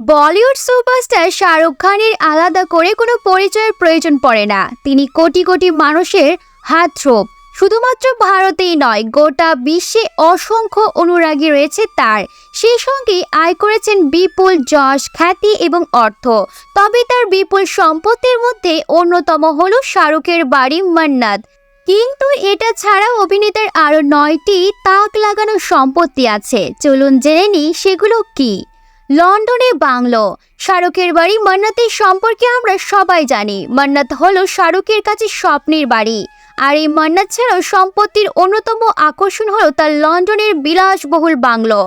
Bollywood superstar Shahrukh খানের আলাদা করে কোনো পরিচয়ের প্রয়োজন পড়ে না। তিনি কোটি কোটি মানুষের হার্টথ্রোব। শুধুমাত্র ভারতেই নয়, গোটা বিশ্বে অসংখ্য অনুরাগী রয়েছে তার। সেই সঙ্গে আয় করেছেন বিপুল যশ, খ্যাতি এবং অর্থ। তবে তার বিপুল সম্পত্তির মধ্যে অন্যতম হলো শাহরুখের বাড়ি মান্নাত। কিন্তু এটা ছাড়া অভিনেতার আরও 9টি তাক লাগানো সম্পত্তি আছে। চলুন জেনে নিই সেগুলো কি। লন্ডনে বাংলো। শাহরুখের বাড়ি মান্নাতের সম্পর্কে আমরা সবাই জানি। মান্নাত হলো শাহরুখের কাছে স্বপ্নের বাড়ি। আর এই মান্নাত ছাড়াও সম্পত্তির অন্যতম আকর্ষণ হলো তার লন্ডনের বিলাসবহুল বাংলো।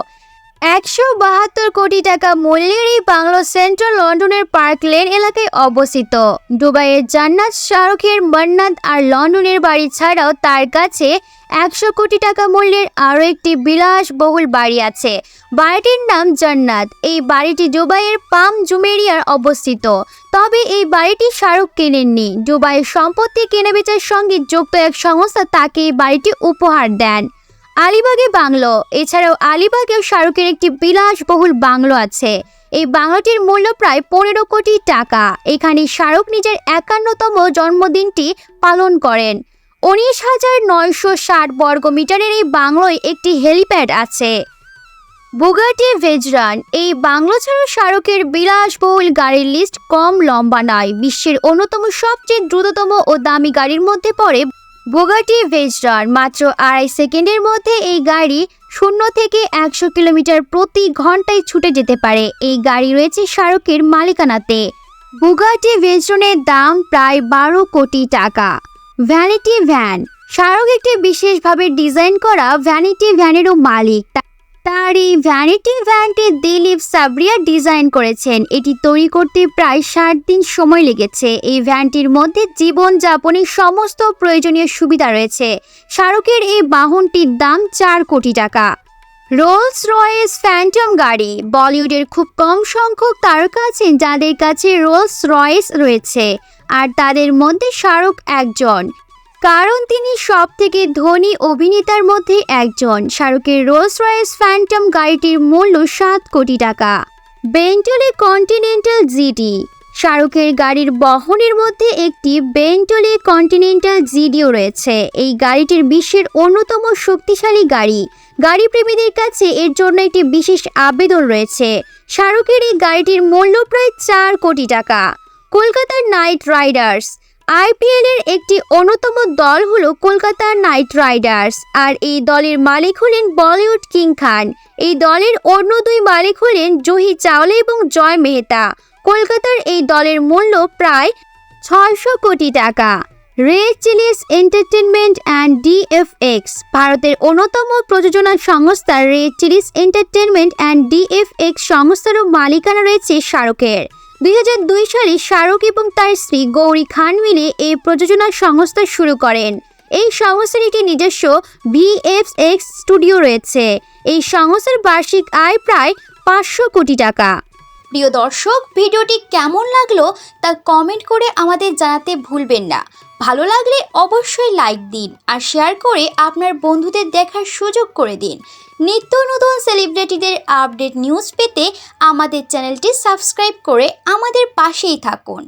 172 কোটি টাকা মূল্যের এই বাংলো সেন্ট্রাল লন্ডনের পার্ক লেন এলাকায় অবস্থিত। দুবাইয়ের জান্নাত শাহরুখের মান্নাত আর লন্ডনের বাড়ি ছাড়াও তার কাছে 100 কোটি টাকা মূল্যের আরও একটি বিলাসবহুল বাড়ি আছে। বাড়িটির নাম জান্নাত। এই বাড়িটি দুবাইয়ের পাম জুমেরিয়ায় অবস্থিত। তবে এই বাড়িটি শাহরুখ কেনেননি। দুবাইয়ের সম্পত্তি কেনাবেচার সঙ্গে যুক্ত এক সংস্থা তাকে এই বাড়িটি উপহার দেন। আলিবাগে বাংলো। এছাড়াও আলিবাগেও শাহরুখের একটি বিলাসবহুল বাংলো আছে। এই বাংলোটির মূল্য প্রায় 15 কোটি টাকা। এখানে শাহরুখ নিজের 51তম জন্মদিনটি পালন করেন। 19,960 বর্গমিটারের এই বাংলোয় একটি হেলিপ্যাড আছে। বুগাটি ভেজরান। এই বাংলো ছাড়াও শাহরুখের বিলাসবহুল গাড়ির লিস্ট কম লম্বা নয়। বিশ্বের অন্যতম সবচেয়ে দ্রুততম ও দামি গাড়ির মধ্যে পড়ে বুগাটি ভেজরান। মাত্র 2.5 সেকেন্ডের মধ্যে এই গাড়ি 0 থেকে 100 কিলোমিটার প্রতি ঘন্টায় ছুটে যেতে পারে। এই গাড়ি রয়েছে শাহরুখের মালিকানাতে। বুগাটি ভেজরানের দাম প্রায় 12 কোটি টাকা। Vanity van. শাহরুখ একটি বিশেষভাবে ডিজাইন করা ভ্যানিটি ভ্যানেরও মালিক। তার এই ভ্যানিটি ভ্যানটি দিলীপ সাবরিয়া ডিজাইন করেছেন। এটি তৈরি করতে প্রায় 60 দিন সময় লেগেছে। এই ভ্যানটির মধ্যে জীবনযাপনের সমস্ত প্রয়োজনীয় সুবিধা রয়েছে। শাহরুখের এই বাহনটির দাম 4 কোটি টাকা। রোলস রয়েস ফ্যান্টম গাড়ি। বলিউডের খুব কম সংখ্যক তারকা আছেন যাদের কাছে রোলস রয়েস রয়েছে, আর তাদের মধ্যে শাহরুখ একজন, কারণ তিনি সবথেকে ধনী অভিনেতার মধ্যে একজন। শাহরুখের রোলস রয়েস ফ্যান্টম গাড়িটির মূল্য 7 কোটি টাকা। Bentley continental GD. শাহরুখের গাড়ির বহনের মধ্যে একটি বেন্টলি কন্টিনেন্টাল জিডিও রয়েছে। এই গাড়িটির বিশ্বের অন্যতম শক্তিশালী গাড়ি। গাড়ি প্রেমীদের কাছে এর জন্য একটি বিশেষ আবেদন রয়েছে। শাহরুখের এই গাড়িটির মূল্য প্রায় 4 কোটি টাকা। কলকাতার নাইট রাইডার্স। আইপিএল এর একটি অন্যতম দল হলো কলকাতা নাইট রাইডার্স, আর এই দলের মালিক হলেন বলিউড কিং খান। এই দলের অন্য 2 মালিক হলেন জুহি চাওলা এবং জয় মেহতা। কলকাতার এই দলের মূল্য প্রায় 600 কোটি টাকা। Red Chillies Entertainment and DFX. ভারতের অন্যতম প্রযোজনা সংস্থা Red Chillies Entertainment and DFX সংস্থারও মালিকানা রয়েছে শাহরুখের। 2002 সালে শাহরুখ এবং তার স্ত্রী গৌরী খান মিলে এই প্রযোজনা সংস্থা শুরু করেন। এই সংস্থার একটি নিজস্ব ভিএফএক্স স্টুডিও রয়েছে। এই সংস্থার বার্ষিক আয় প্রায় 500 কোটি টাকা। প্রিয় দর্শক, ভিডিওটি কেমন লাগলো তা কমেন্ট করে আমাদের জানাতে ভুলবেন না। ভালো লাগলে অবশ্যই লাইক দিন আর শেয়ার করে আপনার বন্ধুদের দেখার সুযোগ করে দিন। নিত্য নতুন সেলিব্রিটিদের আপডেট নিউজ পেতে আমাদের চ্যানেলটি সাবস্ক্রাইব করে আমাদের পাশেই থাকুন।